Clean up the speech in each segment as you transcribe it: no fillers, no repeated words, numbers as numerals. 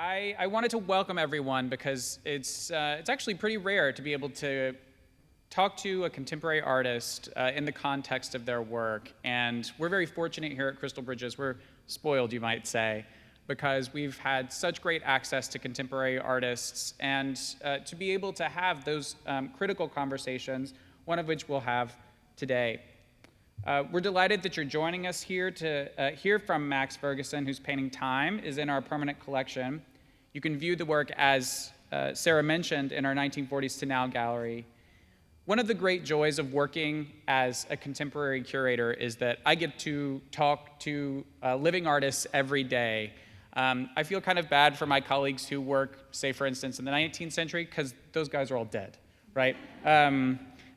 I wanted to welcome everyone because it's actually pretty rare to be able to talk to a contemporary artist in the context of their work. And we're very fortunate here at Crystal Bridges. We're spoiled, you might say, because we've had such great access to contemporary artists and to be able to have those critical conversations, one of which we'll have today. We're delighted that you're joining us here to hear from Max Ferguson, whose painting Time is in our permanent collection. You can view the work, as Sarah mentioned, in our 1940s to Now gallery. One of the great joys of working as a contemporary curator is that I get to talk to living artists every day. I feel kind of bad for my colleagues who work, say, for instance, in the 19th century, because those guys are all dead, right?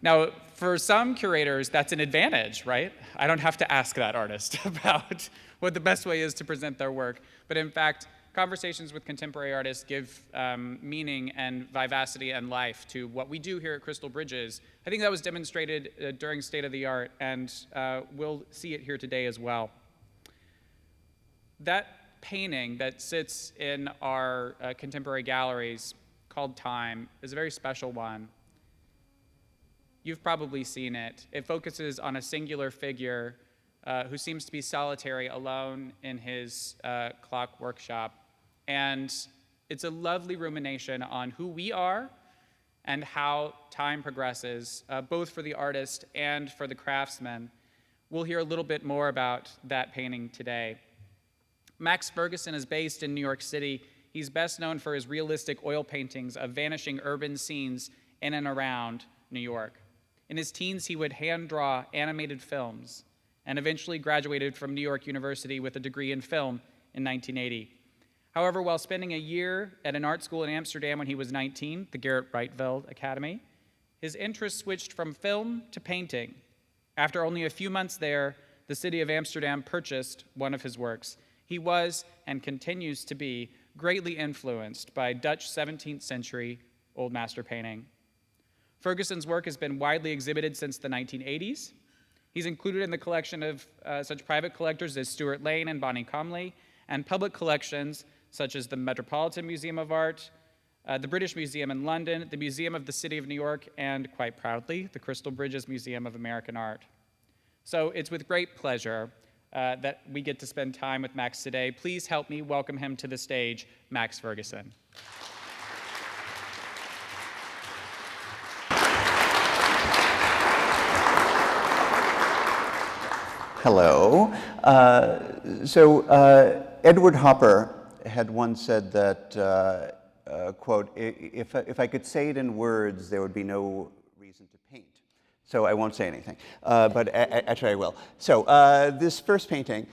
Now, for some curators, that's an advantage, right? I don't have to ask that artist about what the best way is to present their work. But in fact, conversations with contemporary artists give meaning and vivacity and life to what we do here at Crystal Bridges. I think that was demonstrated during State of the Art, and we'll see it here today as well. That painting that sits in our contemporary galleries, called Time, is a very special one. You've probably seen it. It focuses on a singular figure who seems to be solitary, alone in his clock workshop. And it's a lovely rumination on who we are and how time progresses, both for the artist and for the craftsman. We'll hear a little bit more about that painting today. Max Ferguson is based in New York City. He's best known for his realistic oil paintings of vanishing urban scenes in and around New York. In his teens, he would hand-draw animated films and eventually graduated from New York University with a degree in film in 1980. However, while spending a year at an art school in Amsterdam when he was 19, the Gerrit Rietveld Academy, his interest switched from film to painting. After only a few months there, the city of Amsterdam purchased one of his works. He was, and continues to be, greatly influenced by Dutch 17th century Old Master painting. Ferguson's work has been widely exhibited since the 1980s. He's included in the collection of such private collectors as Stuart Lane and Bonnie Comley, and public collections such as the Metropolitan Museum of Art, the British Museum in London, the Museum of the City of New York, and quite proudly, the Crystal Bridges Museum of American Art. So it's with great pleasure that we get to spend time with Max today. Please help me welcome him to the stage, Max Ferguson. Hello. Edward Hopper had once said that, quote, if I could say it in words, there would be no reason to paint. So I won't say anything, but actually I will. So this first painting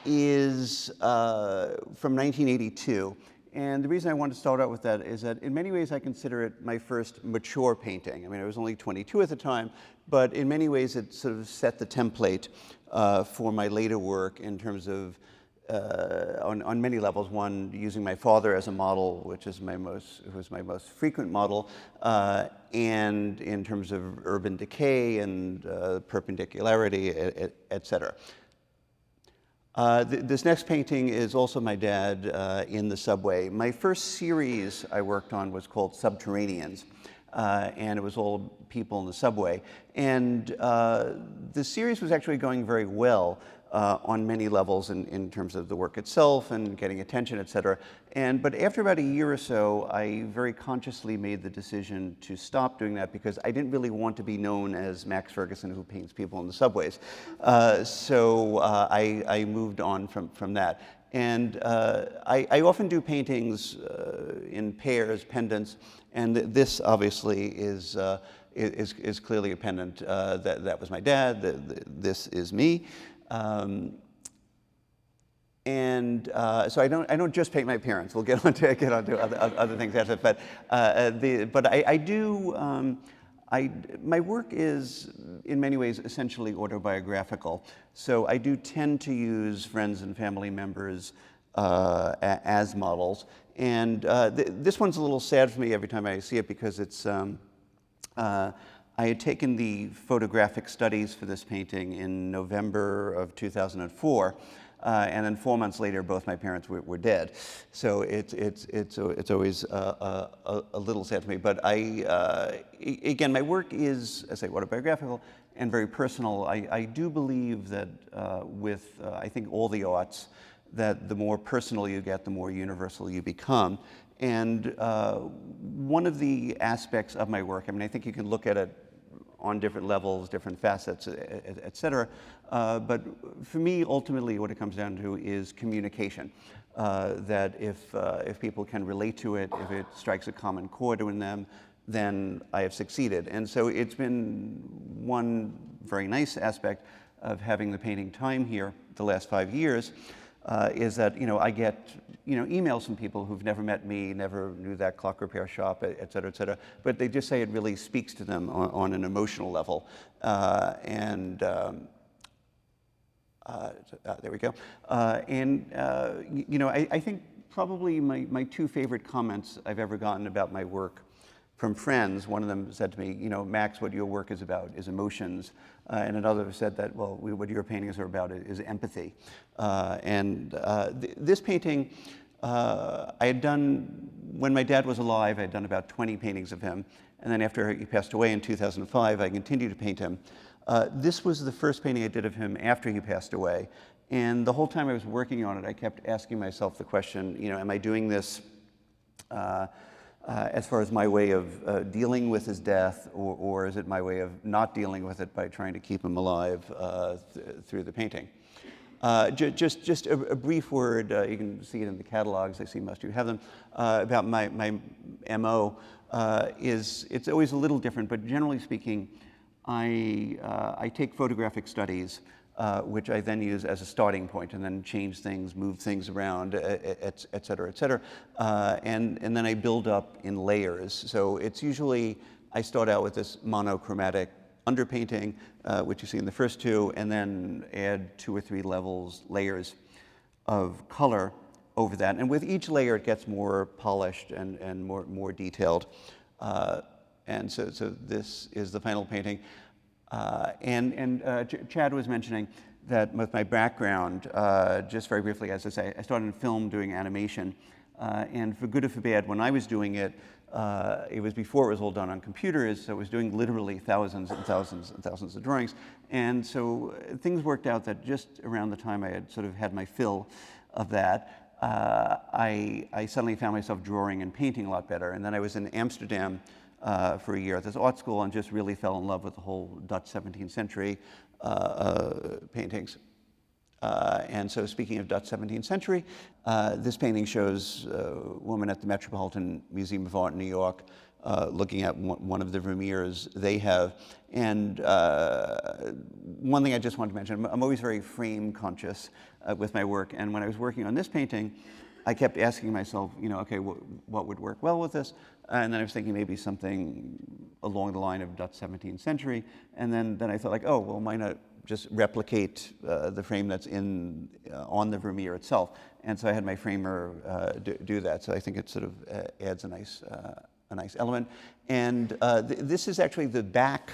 is from 1982. And the reason I wanted to start out with that is that in many ways I consider it my first mature painting. I mean, I was only 22 at the time, but in many ways it sort of set the template for my later work in terms of, on many levels. One, using my father as a model, which is who's my most frequent model, and in terms of urban decay and perpendicularity, et cetera. This next painting is also my dad in the subway. My first series I worked on was called Subterraneans, and it was all people in the subway. And the series was actually going very well on many levels in terms of the work itself and getting attention, et cetera. But after about a year or so, I very consciously made the decision to stop doing that because I didn't really want to be known as Max Ferguson who paints people in the subways. So I moved on from that. And I often do paintings in pairs, pendants, and this obviously is clearly a pendant. That was my dad. This is me. So I don't just paint my parents. We'll get onto other things after. But I do. My work is in many ways essentially autobiographical. So I do tend to use friends and family members as models. And this one's a little sad for me every time I see it because it's. I had taken the photographic studies for this painting in November of 2004. and then 4 months later, both my parents were dead. So it's always a little sad for me. But again, my work is, as I say, autobiographical and very personal. I do believe that with, I think, all the arts, that the more personal you get, the more universal you become. And one of the aspects of my work, I mean, I think you can look at it on different levels, different facets, et cetera. But for me, ultimately, what it comes down to is communication. That if people can relate to it, if it strikes a common chord in them, then I have succeeded. And so it's been one very nice aspect of having the painting time here the last 5 years, is that I get emails from people who've never met me, never knew that clock repair shop, et cetera, but they just say it really speaks to them on an emotional level. There we go. I think probably my 2 favorite comments I've ever gotten about my work from friends. One of them said to me, Max, what your work is about is emotions. And another said that, well, what your paintings are about is empathy. This painting, I had done, when my dad was alive, I had done about 20 paintings of him. And then after he passed away in 2005, I continued to paint him. This was the first painting I did of him after he passed away. And the whole time I was working on it, I kept asking myself the question, am I doing this as far as my way of dealing with his death, or is it my way of not dealing with it by trying to keep him alive through the painting? Just a brief word, you can see it in the catalogs, I see most of you have them, about my MO it's always a little different, but generally speaking, I take photographic studies, which I then use as a starting point, and then change things, move things around, et cetera, and then I build up in layers. So it's usually, I start out with this monochromatic underpainting, which you see in the first 2, and then add 2 or 3 layers of color over that. And with each layer, it gets more polished and more detailed. And so this is the final painting. Chad was mentioning that with my background, just very briefly, as I say, I started in film doing animation. And for good or for bad, when I was doing it, it was before it was all done on computers, so I was doing literally thousands and thousands and thousands of drawings. And so things worked out that just around the time I had sort of had my fill of that, I suddenly found myself drawing and painting a lot better. And then I was in Amsterdam for a year at this art school and just really fell in love with the whole Dutch 17th century paintings. And so speaking of Dutch 17th century, this painting shows a woman at the Metropolitan Museum of Art in New York looking at one of the Vermeers they have. And one thing I just wanted to mention, I'm always very frame conscious with my work. And when I was working on this painting, I kept asking myself, okay, what would work well with this? And then I was thinking maybe something along the line of Dutch 17th century. And then I thought, oh, well, why not just replicate the frame that's on the Vermeer itself? And so I had my framer do that. So I think it sort of adds a nice element. And this is actually the back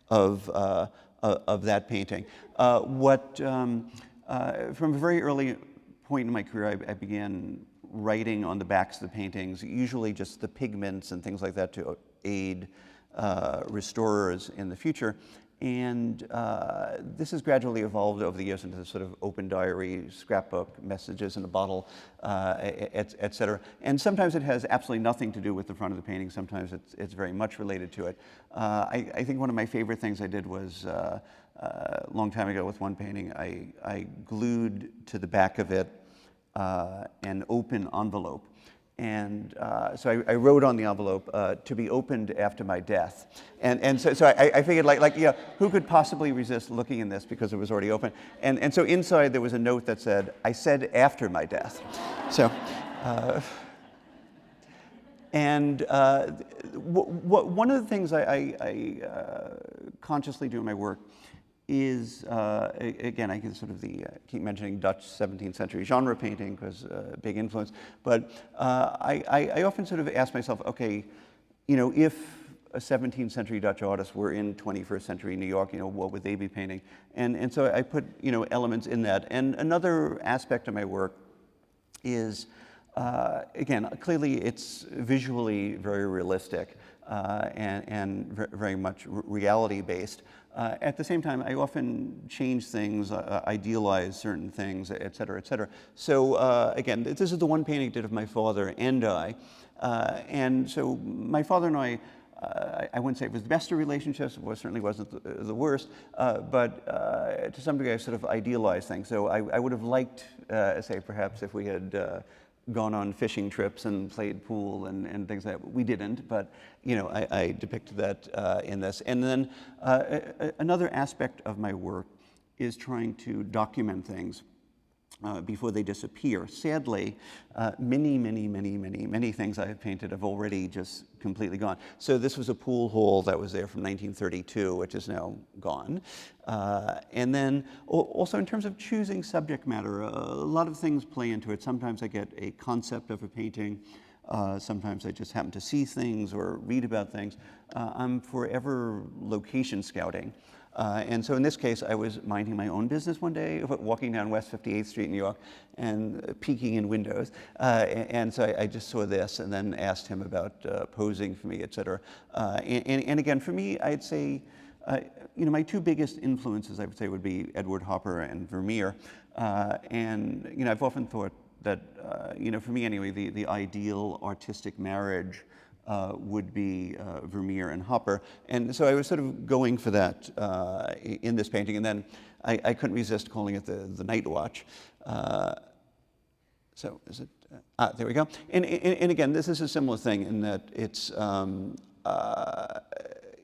of that painting. From a very early point in my career, I began writing on the backs of the paintings, usually just the pigments and things like that to aid restorers in the future. And this has gradually evolved over the years into this sort of open diary, scrapbook, messages in a bottle, et cetera. And sometimes it has absolutely nothing to do with the front of the painting. Sometimes it's very much related to it. I think one of my favorite things I did was a long time ago with one painting, I glued to the back of it an open envelope. And so I wrote on the envelope, to be opened after my death. And so I figured, who could possibly resist looking in this because it was already open? And so inside there was a note that said, I said after my death. So, one of the things I consciously do in my work is, again, I can sort of keep mentioning Dutch 17th century genre painting because a big influence, but I often sort of ask myself, okay, if 17th century Dutch artists were in 21st century New York, what would they be painting? And so I put, elements in that. And another aspect of my work is, again, clearly it's visually very realistic and very much reality-based. At the same time, I often change things, idealize certain things, et cetera, et cetera. So again, this is the one painting I did of my father and I. And so my father and I wouldn't say it was the best of relationships, it certainly wasn't the worst, but to some degree I sort of idealized things. So I would have liked, say, perhaps if we had gone on fishing trips and played pool and things like that. We didn't, but I depicted that in this. And then another aspect of my work is trying to document things before they disappear. Sadly, many things I have painted have already just completely gone. So this was a pool hall that was there from 1932, which is now gone. And then also in terms of choosing subject matter, a lot of things play into it. Sometimes I get a concept of a painting. Sometimes I just happen to see things or read about things. I'm forever location scouting. And so in this case, I was minding my own business one day, walking down West 58th Street in New York and peeking in windows. And so I just saw this and then asked him about posing for me, et cetera. And again, for me, I'd say, my two biggest influences, I would say, would be Edward Hopper and Vermeer. And, I've often thought that, for me anyway, the ideal artistic marriage would be Vermeer and Hopper. And so I was sort of going for that in this painting. And then I couldn't resist calling it the Night Watch. So is it? There we go. And again, this is a similar thing in that it's,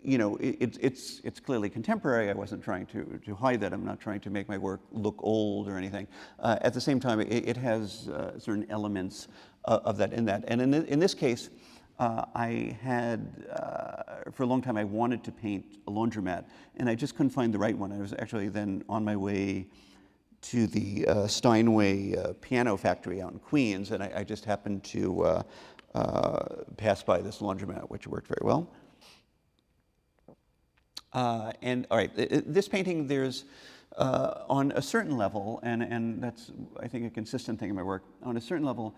it's clearly contemporary. I wasn't trying to hide that. I'm not trying to make my work look old or anything. At the same time, it has certain elements of that in that. And in this case, I had, for a long time, I wanted to paint a laundromat, and I just couldn't find the right one. I was actually then on my way to the Steinway piano factory out in Queens, and I just happened to pass by this laundromat, which worked very well. And all right, this painting, there's, on a certain level, and that's, I think, a consistent thing in my work, on a certain level,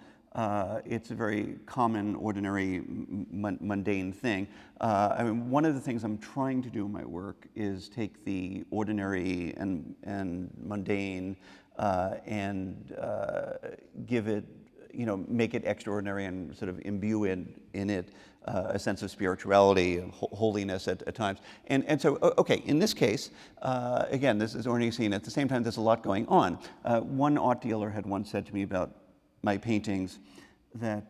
it's a very common, ordinary, mundane thing. I mean, one of the things I'm trying to do in my work is take the ordinary and mundane and give it, make it extraordinary and sort of imbue in it a sense of spirituality and holiness at times. And so, okay, in this case, again, this is ordinary scene. At the same time, there's a lot going on. One art dealer had once said to me about my paintings that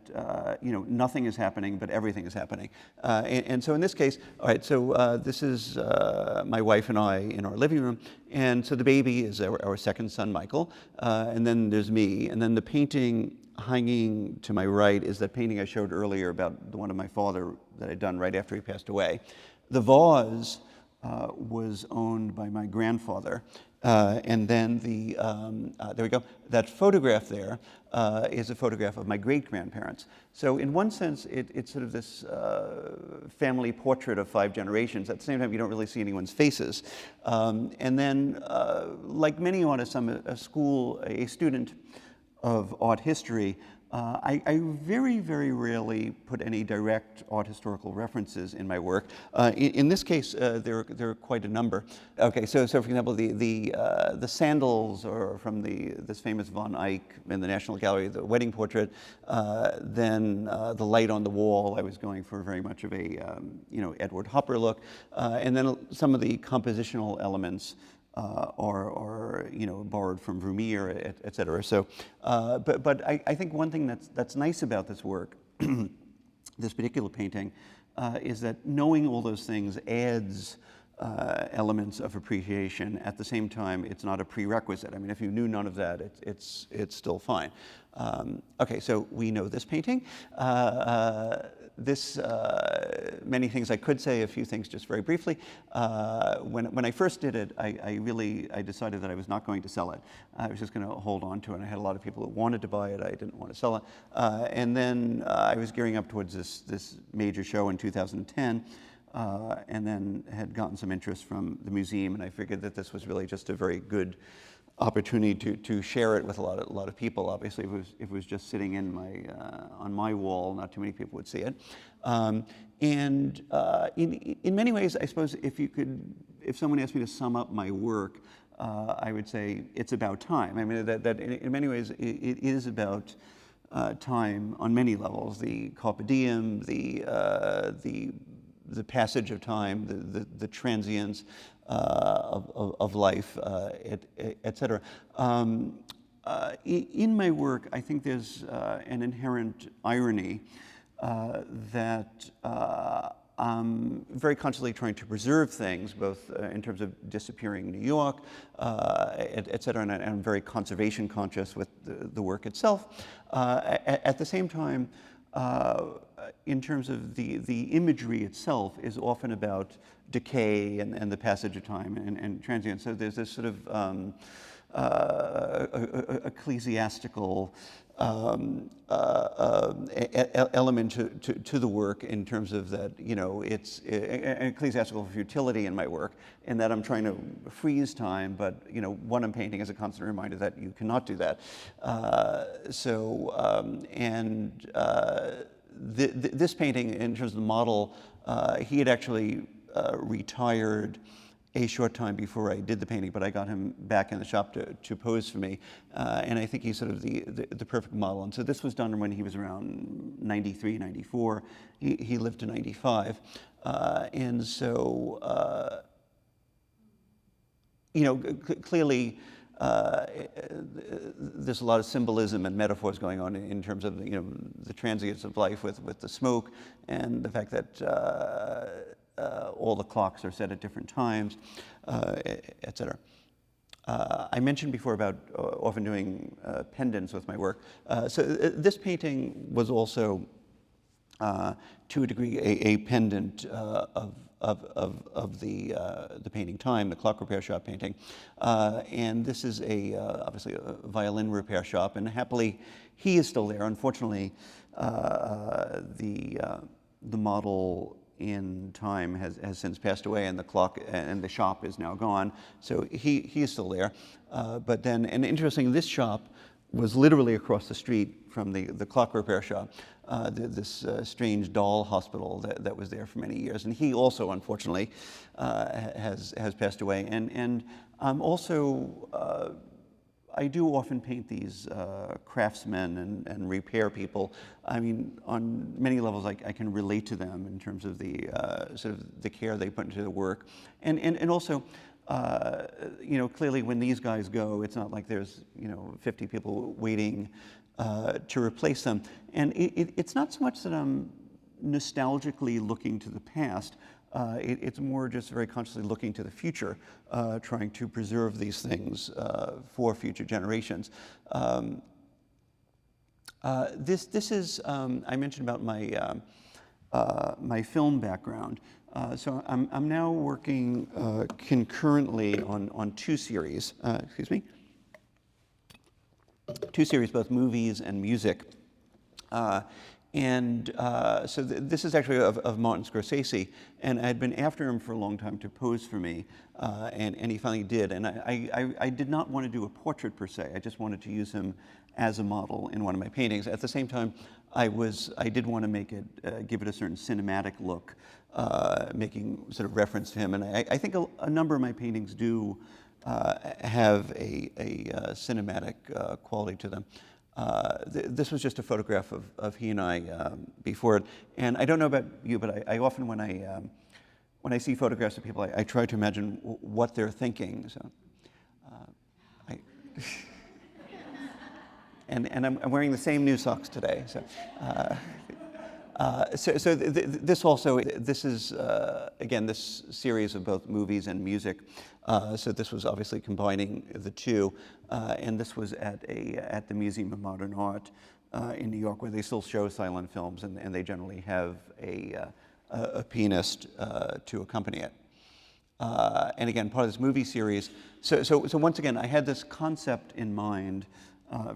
nothing is happening, but everything is happening. And so in this case, all right, so this is my wife and I in our living room, and so the baby is our second son, Michael, and then there's me, and then the painting hanging to my right is that painting I showed earlier about the one of my father that I'd done right after he passed away. The vase was owned by my grandfather. And then there we go. That photograph there is a photograph of my great-grandparents. So in one sense, it's sort of this family portrait of 5 generations. At the same time, you don't really see anyone's faces. And then, like many artists, I'm a student of art history. I very, very rarely put any direct art historical references in my work. In this case, there are quite a number. Okay, so for example, the sandals are from this famous Von Eyck in the National Gallery, the wedding portrait. Then the light on the wall, I was going for very much of a Edward Hopper look, and then some of the compositional elements. Or borrowed from Vermeer, et cetera. So, but I think one thing that's nice about this work, this particular painting, is that knowing all those things adds elements of appreciation. At the same time, it's not a prerequisite. I mean, if you knew none of that, it's still fine. Okay, so we know this painting. Many things I could say, a few things just very briefly. When I first did it, I decided that I was not going to sell it. I was just going to hold on to it. I had a lot of people who wanted to buy it. I didn't want to sell it. And then I was gearing up towards this major show in 2010. and then had gotten some interest from the museum, and I figured that this was really just a very good opportunity to share it with a lot of people. Obviously, if it was just sitting in on my wall, not too many people would see it. In many ways, I suppose if someone asked me to sum up my work, I would say it's about time. I mean, that in many ways it is about time on many levels: the carpe diem, the passage of time, the transience of life, et cetera. In my work, I think there's an inherent irony that I'm very consciously trying to preserve things, both in terms of disappearing New York, et cetera, and I'm very conservation conscious with the work itself. At the same time, in terms of the imagery itself is often about decay and the passage of time and transience. So there's this sort of ecclesiastical element to the work in terms of that, it's an ecclesiastical futility in my work, in that I'm trying to freeze time, but what I'm painting is a constant reminder that you cannot do that. This painting, in terms of the model, he had actually retired a short time before I did the painting, but I got him back in the shop to pose for me, and I think he's sort of the perfect model. And so this was done when he was around 93, 94. He lived to 95, and so clearly. There's a lot of symbolism and metaphors going on in terms of the transience of life with the smoke and the fact that all the clocks are set at different times, et cetera. I mentioned before about often doing pendants with my work. So this painting was also, to a degree, a pendant of the painting Time, the clock repair shop painting. And this is obviously a violin repair shop, and happily he is still there. Unfortunately, the model in Time has since passed away, and the clock and the shop is now gone. So he is still there. But then, and interesting, this shop was literally across the street from the clock repair shop, this strange doll hospital that was there for many years. And he also, unfortunately, has passed away. And also, I do often paint these craftsmen and repair people. I mean, on many levels, I can relate to them in terms of the sort of the care they put into the work. And also, clearly when these guys go, it's not like there's 50 people waiting to replace them. And it's not so much that I'm nostalgically looking to the past. It's more just very consciously looking to the future, trying to preserve these things for future generations. This is, I mentioned about my my film background. So I'm now working concurrently on two series. Two series, both movies and music. So this is actually of Martin Scorsese, and I had been after him for a long time to pose for me, and he finally did. And I did not want to do a portrait per se. I just wanted to use him as a model in one of my paintings. At the same time, I did want to make it, give it a certain cinematic look, making sort of reference to him. And I think a number of my paintings do have a cinematic quality to them. This was just a photograph of he and I before it. And I don't know about you, but I often, when I see photographs of people, I try to imagine what they're thinking. So, and I'm wearing the same new socks today. So, this is again, this series of both movies and music. So this was obviously combining the two, and this was at the Museum of Modern Art in New York, where they still show silent films, and they generally have a pianist to accompany it. And again, part of this movie series. So once again, I had this concept in mind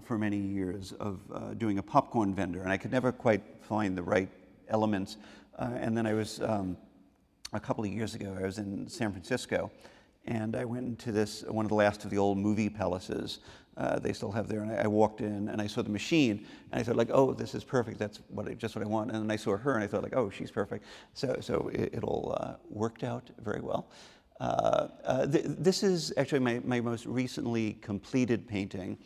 for many years of doing a popcorn vendor, and I could never quite find the right elements. And then I was a couple of years ago. I was in San Francisco, and I went into one of the last of the old movie palaces they still have there. And I walked in, and I saw the machine, and I thought, like, oh, this is perfect. That's just what I want. And then I saw her, and I thought, like, oh, she's perfect. So it all worked out very well. This is actually my most recently completed painting.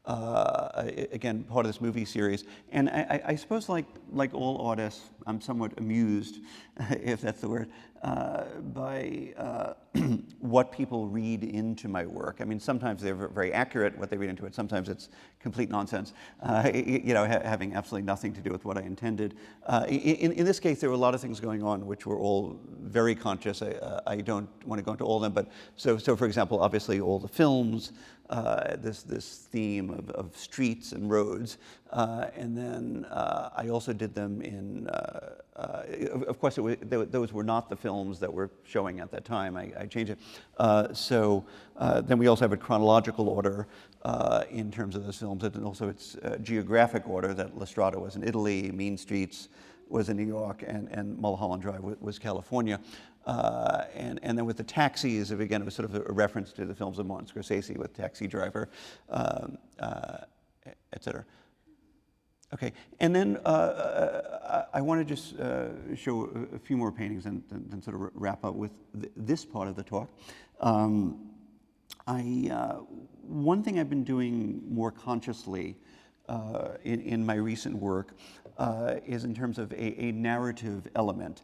Again, part of this movie series. And I suppose like all artists, I'm somewhat amused, if that's the word, by what people read into my work. I mean, sometimes they're very accurate, what they read into it. Sometimes it's complete nonsense, having absolutely nothing to do with what I intended. In this case, there were a lot of things going on which were all very conscious. I don't want to go into all of them, but so for example, obviously all the films, this theme of streets and roads, and then I also did them in, of course, those were not the films that were showing at that time. I changed it. Then we also have a chronological order in terms of those films, and also it's geographic order, that La Strada was in Italy, Mean Streets was in New York, and Mulholland Drive was California. And then with the taxis, again, it was sort of a reference to the films of Martin Scorsese with Taxi Driver, et cetera. Okay, and then I want to just show a few more paintings and then sort of wrap up with this part of the talk. One thing I've been doing more consciously in my recent work is in terms of a narrative element.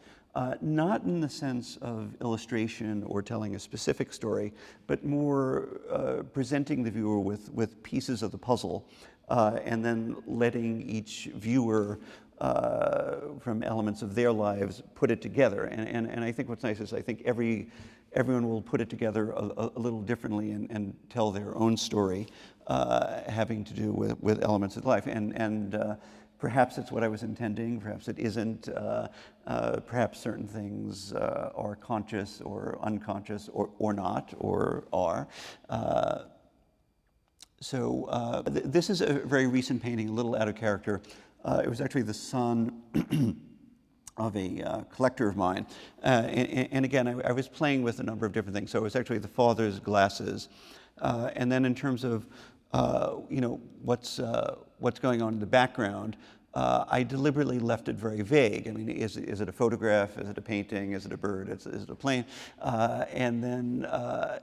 Not in the sense of illustration or telling a specific story, but more presenting the viewer with pieces of the puzzle, and then letting each viewer, from elements of their lives, put it together. And I think what's nice is I think everyone will put it together a little differently and tell their own story, having to do with elements of life. And perhaps it's what I was intending, perhaps it isn't. Perhaps certain things are conscious or unconscious or not, or are. This is a very recent painting, a little out of character. It was actually the son of a collector of mine. And again, I was playing with a number of different things. So it was actually the father's glasses. And then in terms of what's going on in the background, I deliberately left it very vague. I mean, is it a photograph? Is it a painting? Is it a bird? Is it a plane? And then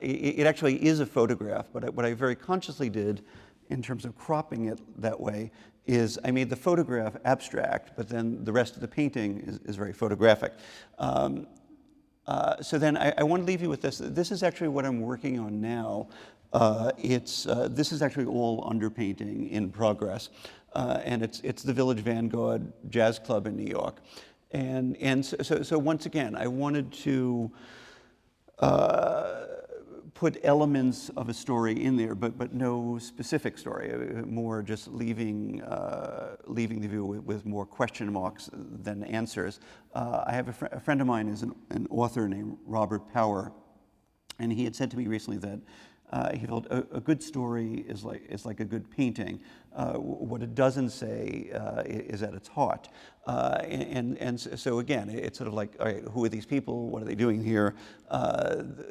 it actually is a photograph, but what I very consciously did in terms of cropping it that way is I made the photograph abstract, but then the rest of the painting is very photographic. So then I want to leave you with this. This is actually what I'm working on now. This is actually all underpainting in progress. And it's the Village Vanguard Jazz Club in New York. And so once again, I wanted to put elements of a story in there, but no specific story, more just leaving the viewer with more question marks than answers. I have a friend of mine is an author named Robert Power, and he had said to me recently that he felt a good story is like a good painting. What it doesn't say is at its heart. And so again, it's sort of like, all right, who are these people? What are they doing here?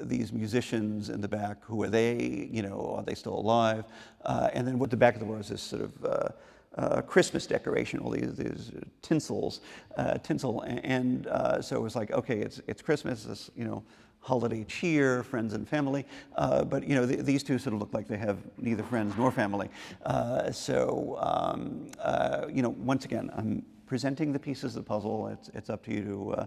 These musicians in the back, who are they? Are they still alive? And then what the back of the world is this sort of Christmas decoration, all these tinsel. And so it was like, okay, it's Christmas, this, holiday cheer, friends and family, but these two sort of look like they have neither friends nor family. Once again, I'm presenting the pieces of the puzzle. It's up to you to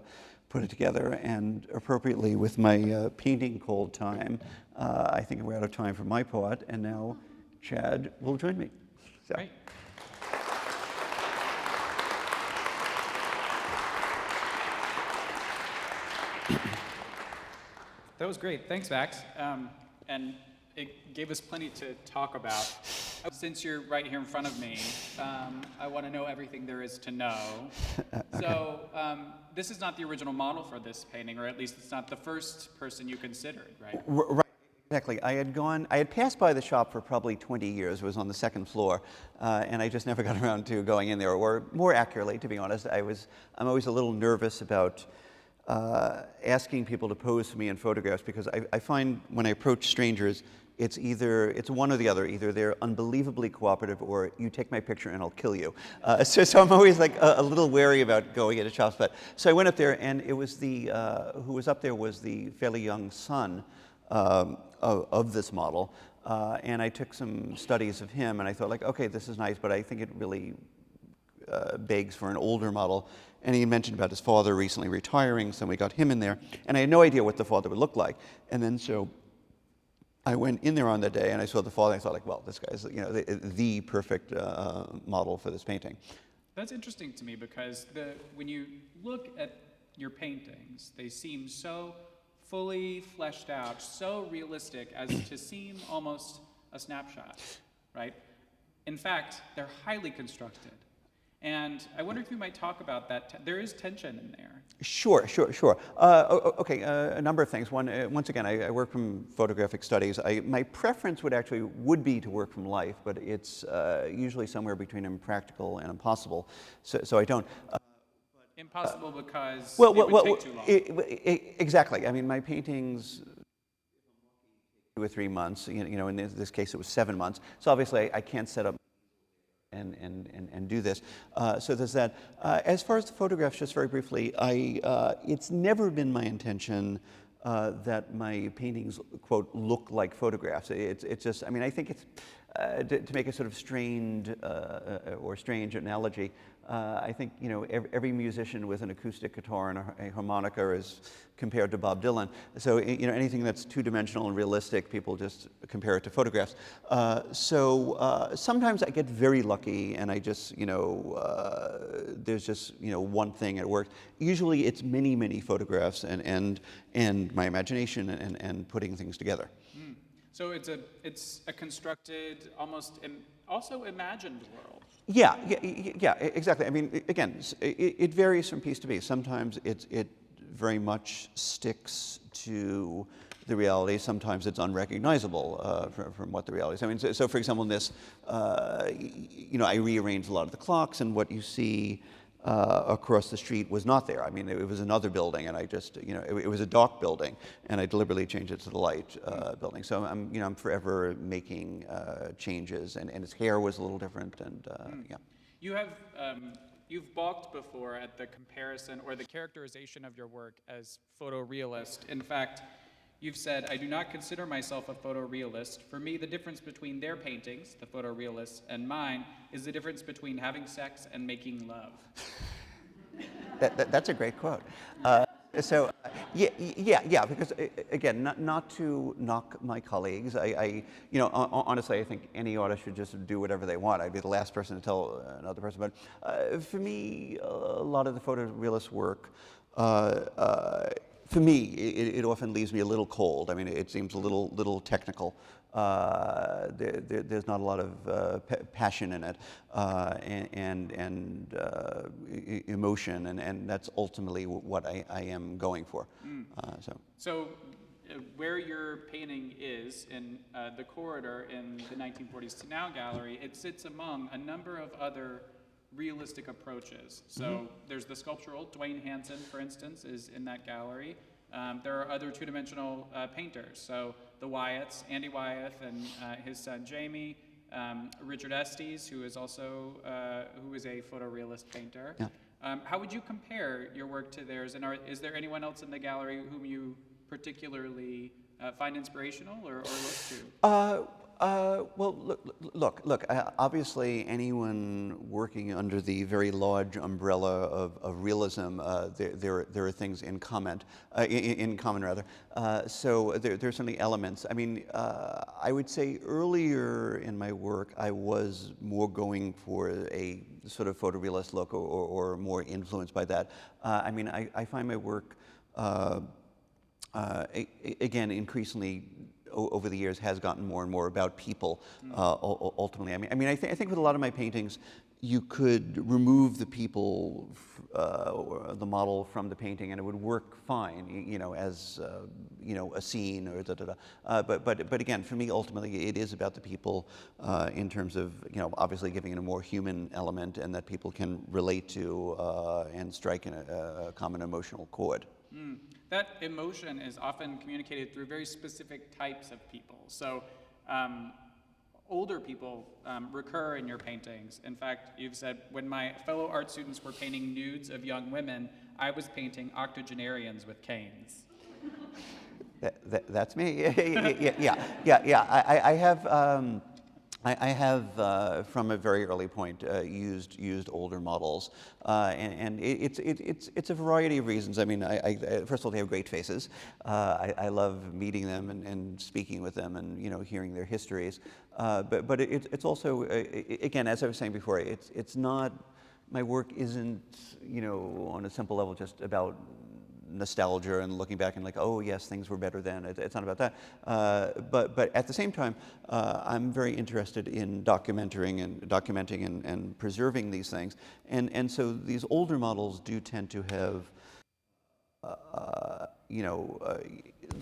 put it together, and appropriately with my painting called Time, I think we're out of time for my part, and now Chad will join me. So. Great. That was great. Thanks, Max. And it gave us plenty to talk about. Since you're right here in front of me, I want to know everything there is to know. Okay. So this is not the original model for this painting, or at least it's not the first person you considered, right? Right. Exactly. I had passed by the shop for probably 20 years. It was on the second floor, and I just never got around to going in there. Or more accurately, to be honest, I'm always a little nervous about asking people to pose for me in photographs, because I find when I approach strangers, it's one or the other. Either they're unbelievably cooperative, or you take my picture and I'll kill you. So I'm always like a little wary about going into shops. But so I went up there, and it was who was up there was the fairly young son of this model. And I took some studies of him, and I thought, like, okay, this is nice, but I think it really begs for an older model. And he mentioned about his father recently retiring, so we got him in there. And I had no idea what the father would look like. And then so I went in there on that day, and I saw the father, and I thought, like, well, this guy's, the perfect model for this painting. That's interesting to me, because when you look at your paintings, they seem so fully fleshed out, so realistic as to seem almost a snapshot, right? In fact, they're highly constructed. And I wonder if you might talk about that. There is tension in there. Sure. Okay, a number of things. One, once again, I work from photographic studies. My preference would be to work from life, but it's usually somewhere between impractical and impossible. So I don't. Impossible because it would take too long. Exactly. I mean, my paintings, 2 or 3 months. In this case, it was 7 months. So obviously, I can't set up and do this. So there's that. As far as the photographs, just very briefly, it's never been my intention that my paintings, quote, look like photographs. It's just, I mean, I think it's, to make a sort of strained or strange analogy, I think, every musician with an acoustic guitar and a harmonica is compared to Bob Dylan. So, anything that's two-dimensional and realistic, people just compare it to photographs. So sometimes I get very lucky, and I just, there's just, one thing that works. Usually it's many, many photographs and my imagination and putting things together. So it's a constructed, almost also imagined world. Yeah, exactly. I mean, again, it varies from piece to piece. Sometimes it very much sticks to the reality. Sometimes it's unrecognizable from what the reality is. I mean, so for example, in this, I rearranged a lot of the clocks, and what you see across the street was not there. I mean, it was another building, and I just, it was a dark building, and I deliberately changed it to the light building. So I'm forever making changes, and his hair was a little different, and yeah. You've balked before at the comparison or the characterization of your work as photorealist. In fact, you've said, "I do not consider myself a photorealist. For me, the difference between their paintings, the photorealists, and mine is the difference between having sex and making love." That's a great quote. So, because again, not to knock my colleagues. Honestly, I think any artist should just do whatever they want. I'd be the last person to tell another person. But for me, a lot of the photorealist work, for me, it often leaves me a little cold. I mean, it seems a little technical. There's not a lot of passion in it, and emotion, and that's ultimately what I am going for. So where your painting is in the corridor in the 1940s to now gallery, it sits among a number of other realistic approaches. So there's the sculptural, Dwayne Hansen, for instance, is in that gallery. There are other two-dimensional painters, so the Wyeths, Andy Wyeth and his son Jamie, Richard Estes, who is also who is a photorealist painter. Yeah. How would you compare your work to theirs, and is there anyone else in the gallery whom you particularly find inspirational or look to? Well, look. Obviously, anyone working under the very large umbrella of realism, there are things in common. So there are certainly elements. I mean, I would say earlier in my work, I was more going for a sort of photorealist look, or more influenced by that. I mean, I find my work again increasingly over the years has gotten more and more about people. Ultimately, I mean, I think with a lot of my paintings, you could remove the people, or the model from the painting, and it would work fine, as a scene or But again, for me, ultimately, it is about the people in terms of obviously giving it a more human element, and that people can relate to and strike in a common emotional chord. That emotion is often communicated through very specific types of people. So older people recur in your paintings. In fact, you've said, when my fellow art students were painting nudes of young women, I was painting octogenarians with canes. That's me. Yeah. I have from a very early point used older models, and it's a variety of reasons. I mean, first of all, they have great faces. I love meeting them and speaking with them and hearing their histories. But it's also again, as I was saying before, it's not, my work isn't on a simple level just about nostalgia and looking back and like, oh yes, things were better then. It's not about that. But at the same time, I'm very interested in documenting and preserving these things. And so these older models do tend to have,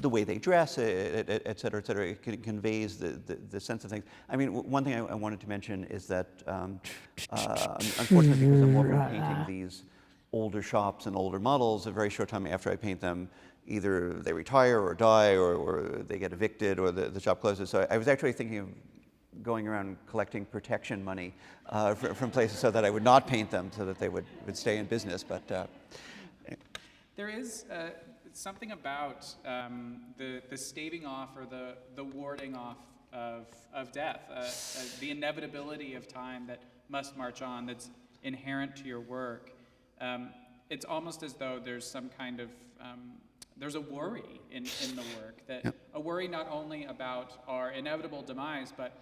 the way they dress, et cetera, et cetera. It conveys the sense of things. I mean, one thing I wanted to mention is that, unfortunately, because I'm often painting these older shops and older models, a very short time after I paint them, either they retire or die or they get evicted or the shop closes. So I was actually thinking of going around collecting protection money from places so that I would not paint them, so that they would stay in business. But there is something about the staving off or the warding off of death, the inevitability of time that must march on, that's inherent to your work. It's almost as though there's some kind of, there's a worry in the work, that a worry not only about our inevitable demise, but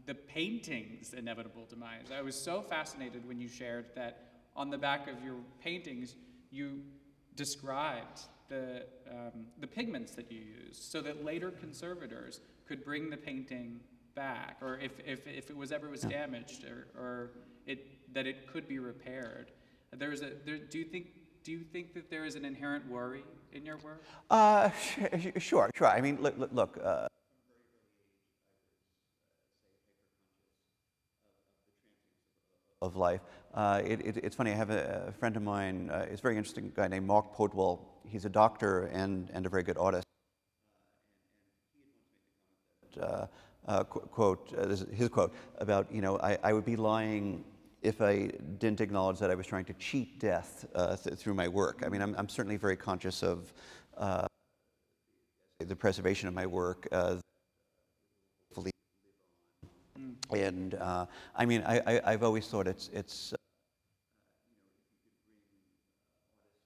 the painting's inevitable demise. I was so fascinated when you shared that on the back of your paintings, you described the pigments that you used so that later conservators could bring the painting back, or if it was ever damaged, or that it could be repaired. Do you think that there is an inherent worry in your work? Sure. I mean, look. Of life. It's funny, I have a friend of mine, he's a very interesting guy named Mark Podwell. He's a doctor and a very good artist. This is his quote about, I would be lying if I didn't acknowledge that I was trying to cheat death through my work. I mean, I'm certainly very conscious of the preservation of my work. And I mean, I've always thought it's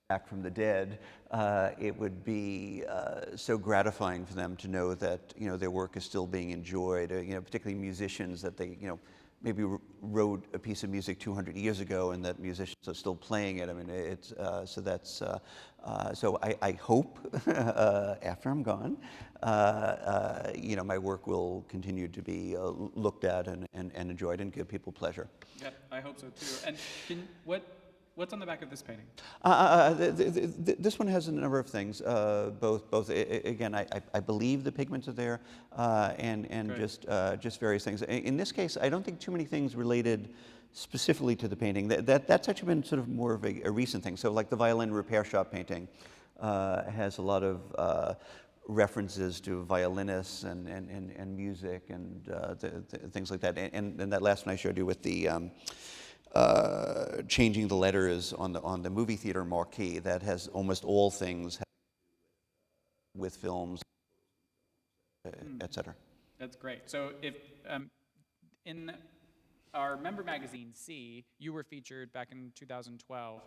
back from the dead. It would be so gratifying for them to know that their work is still being enjoyed. Particularly musicians, that they maybe wrote a piece of music 200 years ago, and that musicians are still playing it. I mean, it's so that's so I hope after I'm gone, my work will continue to be looked at and enjoyed and give people pleasure. Yeah, I hope so too. And what's on the back of this painting? This one has a number of things. Both. Again, I believe the pigments are there, and just various things. In this case, I don't think too many things related specifically to the painting. That's actually been sort of more of a recent thing. So, like the violin repair shop painting has a lot of references to violinists and music and things like that. And that last one I showed you with the changing the letters on the movie theater marquee, that has almost all things with films, etc. That's great. So if in our member magazine, C, you were featured back in 2012,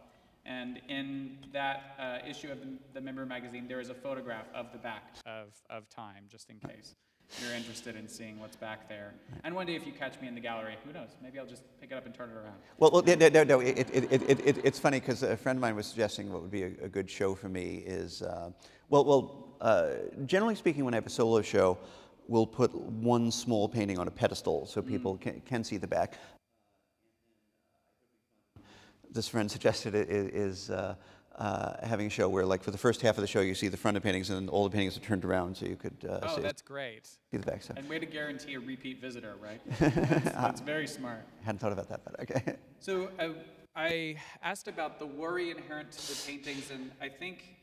and in that issue of the member magazine, there is a photograph of the back of Time, just in case you're interested in seeing what's back there. And one day, if you catch me in the gallery, who knows? Maybe I'll just pick it up and turn it around. Well, no. It's funny because a friend of mine was suggesting what would be a good show for me is, generally speaking, when I have a solo show, we'll put one small painting on a pedestal so people can see the back. This friend suggested is having a show where, like, for the first half of the show, you see the front of paintings, and all the paintings are turned around, so you could oh, that's great. See the back side. And way to guarantee a repeat visitor, right? That's very smart. Hadn't thought about that, but okay. So I asked about the worry inherent to the paintings, and I think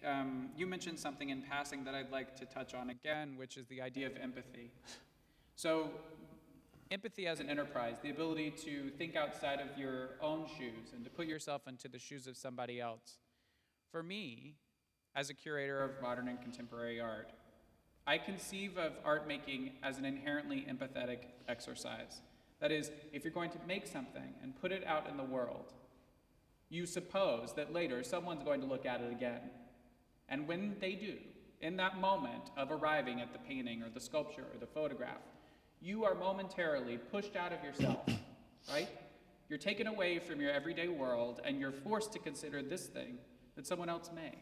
you mentioned something in passing that I'd like to touch on again, which is the idea of empathy. So, empathy as an enterprise, the ability to think outside of your own shoes and to put yourself into the shoes of somebody else. For me, as a curator of modern and contemporary art, I conceive of art making as an inherently empathetic exercise. That is, if you're going to make something and put it out in the world, you suppose that later someone's going to look at it again. And when they do, in that moment of arriving at the painting or the sculpture or the photograph, you are momentarily pushed out of yourself, right? You're taken away from your everyday world and you're forced to consider this thing that someone else made.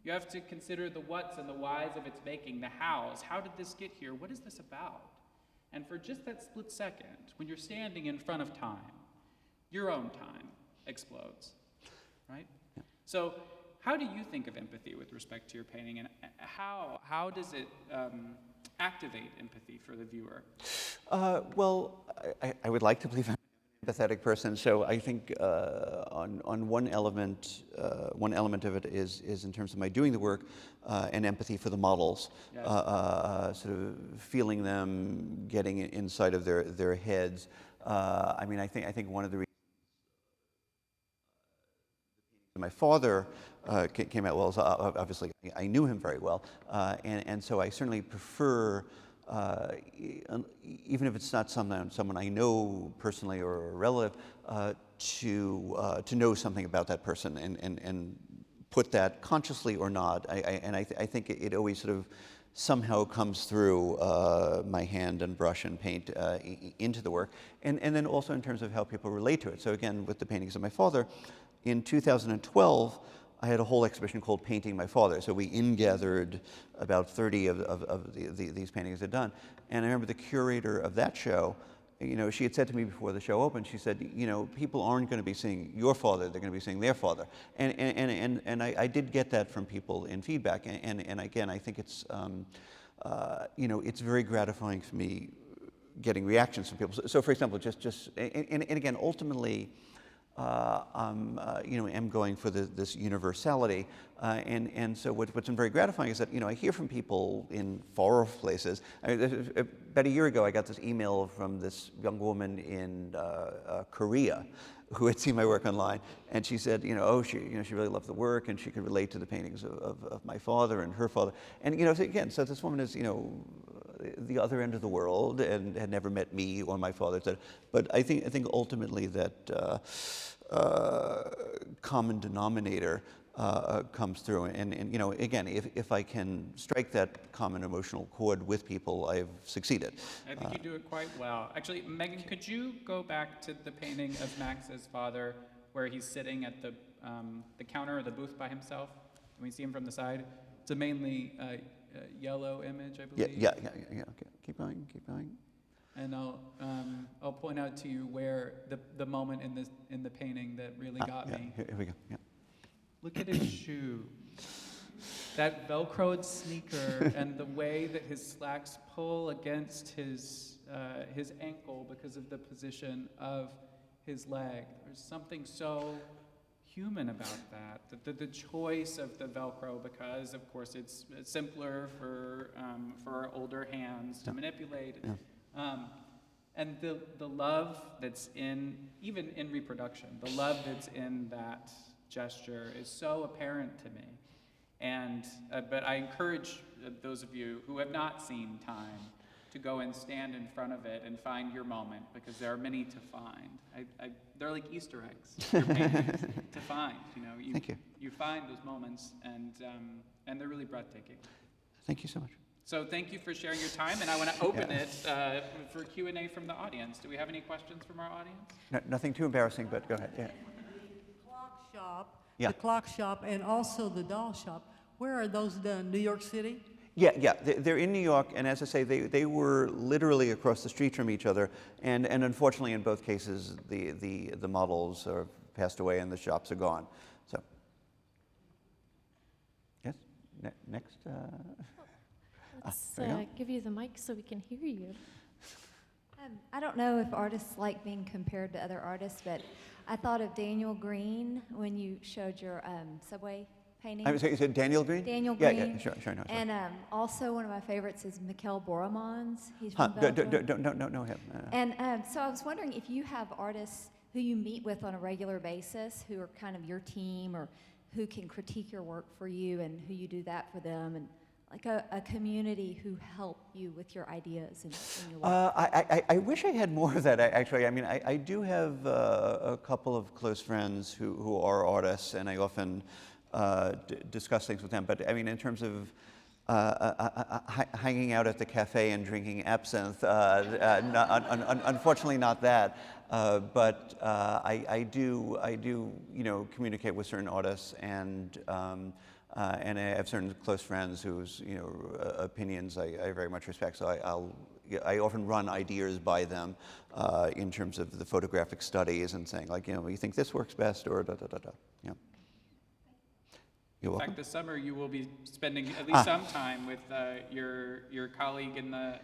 You have to consider the whats and the whys of its making, the hows. How did this get here? What is this about? And for just that split second, when you're standing in front of time, your own time explodes, right? Yeah. So how do you think of empathy with respect to your painting, and how does it activate empathy for the viewer? Well, I would like to believe I'm an empathetic person, so I think on one element of it is in terms of my doing the work, and empathy for the models, yes. Sort of feeling them, getting inside of their heads. I mean, I think one of the reasons my father came out well is obviously I knew him very well, and so I certainly prefer, even if it's not someone I know personally or a relative, to know something about that person and put that consciously or not. I think it always sort of somehow comes through my hand and brush and paint into the work, and then also in terms of how people relate to it. So again, with the paintings of my father, in 2012, I had a whole exhibition called Painting My Father. So we in-gathered about 30 of these paintings I'd done. And I remember the curator of that show, you know, she had said to me before the show opened, she said, you know, people aren't going to be seeing your father, they're going to be seeing their father. And I did get that from people in feedback. And again, I think it's, you know, it's very gratifying for me getting reactions from people. So for example, and again, ultimately, you know, am going for this universality, and so what's been very gratifying is that, you know, I hear from people in far off places. About a year ago, I got this email from this young woman in Korea who had seen my work online, and she said, you know, she really loved the work, and she could relate to the paintings of my father and her father, and you know, so again, so this woman is, you know, the other end of the world and had never met me or my father, but I think ultimately that common denominator comes through, and you know, again, if I can strike that common emotional chord with people, I've succeeded. I think you do it quite well. Actually, Megan, could you go back to the painting of Max's father where he's sitting at the counter or the booth by himself, and we see him from the side? It's a mainly yellow image, I believe. Yeah. Okay, keep going. And I'll point out to you where the moment in the painting that really got me. Here we go. Yeah. Look at his shoe. That Velcroed sneaker and the way that his slacks pull against his ankle because of the position of his leg. There's something so human about that. The choice of the Velcro, because of course it's simpler for our older hands to manipulate. Yeah. And the love that's even in reproduction, the love that's in that gesture is so apparent to me. And but I encourage those of you who have not seen Time to go and stand in front of it and find your moment, because there are many to find. They're like Easter eggs your paintings to find. You know, Thank you. You find those moments, and they're really breathtaking. Thank you so much. So thank you for sharing your time, and I want to open it for Q&A from the audience. Do we have any questions from our audience? No, nothing too embarrassing, but go ahead. Yeah. The clock shop, and also the doll shop. Where are those done? New York City? Yeah, they're in New York, and as I say, they were literally across the street from each other, and unfortunately, in both cases, the models are passed away and the shops are gone. So, yes, next. Let's give you the mic so we can hear you. I don't know if artists like being compared to other artists, but I thought of Daniel Green when you showed your subway painting. I'm sorry, you said Daniel Green? Daniel Yeah, Green. yeah, sure, no, sure. And also one of my favorites is Mikkel Boremans. He's Huh, from Belgium. don't know him. And so I was wondering if you have artists who you meet with on a regular basis who are kind of your team or who can critique your work for you and who you do that for them, and like a community who help you with your ideas and your work. I wish I had more of that, actually. I mean, I do have a couple of close friends who are artists, and I often discuss things with them. But I mean, in terms of hanging out at the cafe and drinking absinthe, unfortunately not that. But I do, communicate with certain artists, and I have certain close friends whose, opinions I very much respect. So I often run ideas by them in terms of the photographic studies and saying, like, you think this works best, or da. Yeah. You're In welcome. fact, this summer you will be spending at least some time with your colleague in the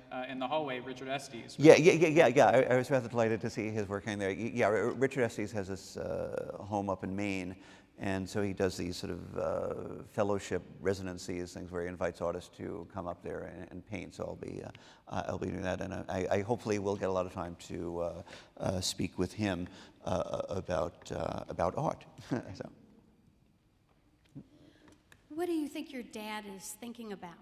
hallway, Richard Estes. Yeah. I was rather delighted to see his work in there. Yeah, Richard Estes has this home up in Maine, and so he does these sort of fellowship residencies, things where he invites artists to come up there and paint. So I'll be doing that, and I hopefully will get a lot of time to speak with him about art. So. What do you think your dad is thinking about?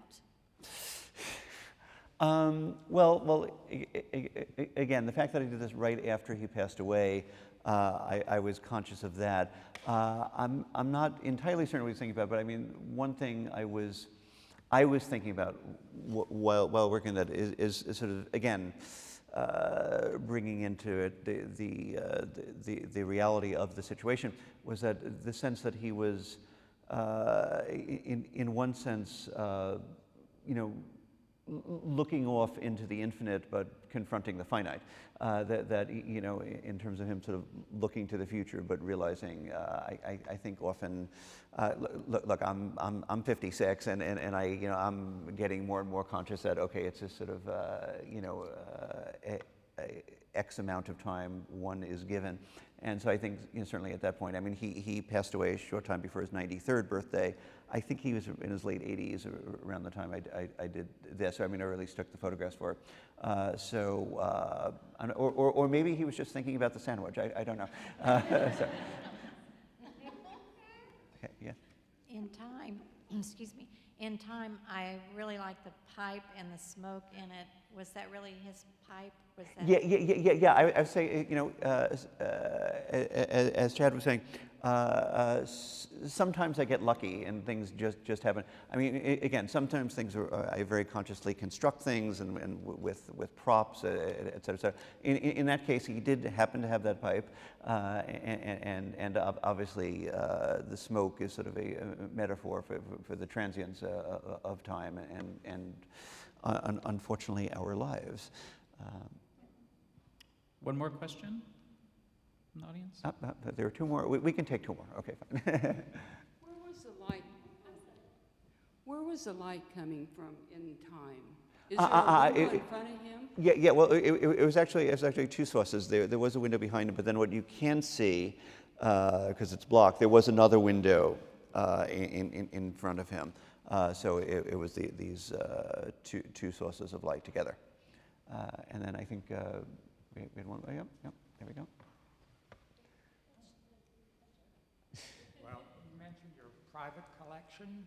Again, the fact that I did this right after he passed away, I was conscious of that. I'm not entirely certain what he's thinking about, but I mean, one thing I was thinking about while working that is sort of, again, bringing into it the reality of the situation, was that the sense that he was, in one sense, looking off into the infinite but confronting the finite. That in terms of him sort of looking to the future but realizing, I think often, look, I'm 56 and I'm getting more and more conscious that, okay, it's this sort of X amount of time one is given. And so I think, certainly at that point, I mean, he passed away a short time before his 93rd birthday. I think he was in his late 80s around the time I did this. I mean, I at least took the photographs for it. Or maybe he was just thinking about the sandwich. I don't know. So. Okay, yeah. In time, in time, I really like the pipe and the smoke in it. Was that really his pipe? Was that? Yeah. I would say, as Chad was saying, sometimes I get lucky and things just happen. I mean, again, sometimes things I very consciously construct things and with props, et cetera, et cetera. In that case, he did happen to have that pipe, and obviously the smoke is sort of a metaphor for the transience of time and unfortunately our lives. One more question from the audience? There are two more. We can take two more. Okay, fine. Where was the light coming from in time? Is there a window in front of him? Yeah. Well, it was actually two sources. There was a window behind him, but then what you can see, because it's blocked, there was another window in front of him. So it was these two sources of light together. And then I think we had one. Yep. There we go. Well, you mentioned your private collection.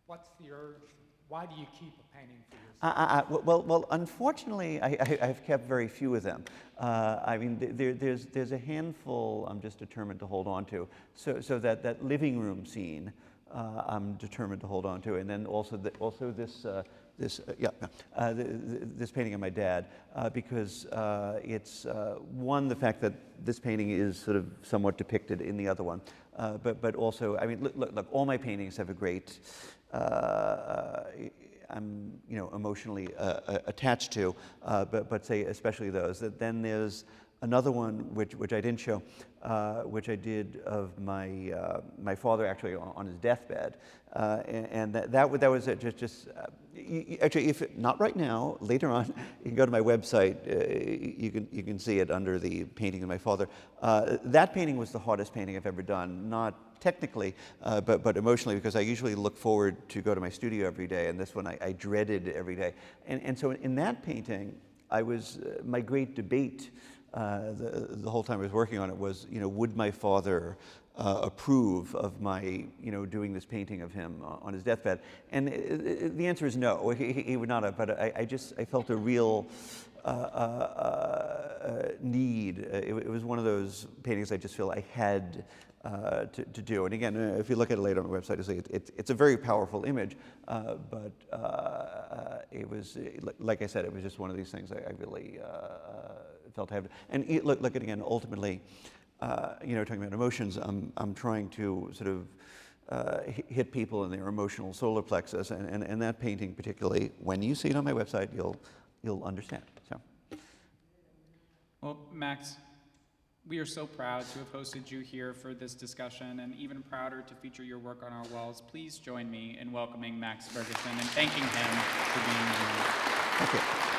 What's the urge? Why do you keep a painting for yourself? Well, unfortunately, I've kept very few of them. I mean, there's a handful I'm just determined to hold on to. So that living room scene, I'm determined to hold on to, and then also this painting of my dad, because it's one, the fact that this painting is sort of somewhat depicted in the other one, but also, I mean, look, all my paintings have a great, I'm emotionally attached to, but say especially those. That then there's another one which I didn't show, which I did of my father actually on his deathbed, and that was it. Actually, if not right now, later on, you can go to my website. You can see it under the painting of my father. That painting was the hardest painting I've ever done. Not technically, but emotionally, because I usually look forward to go to my studio every day, and this one I dreaded every day. And so in that painting, my great debate the whole time I was working on it was, would my father approve of my, doing this painting of him on his deathbed? And the answer is no, he would not have, but I felt a real need. It was one of those paintings I just feel I had to do. And again, if you look at it later on my website, it's a very powerful image, but it was, like I said, it was just one of these things I really felt I had. And look at again, ultimately, talking about emotions, I'm trying to sort of hit people in their emotional solar plexus, and that painting particularly, when you see it on my website, you'll understand. So. Well, Max, we are so proud to have hosted you here for this discussion, and even prouder to feature your work on our walls. Please join me in welcoming Max Ferguson and thanking him for being here. Thank you.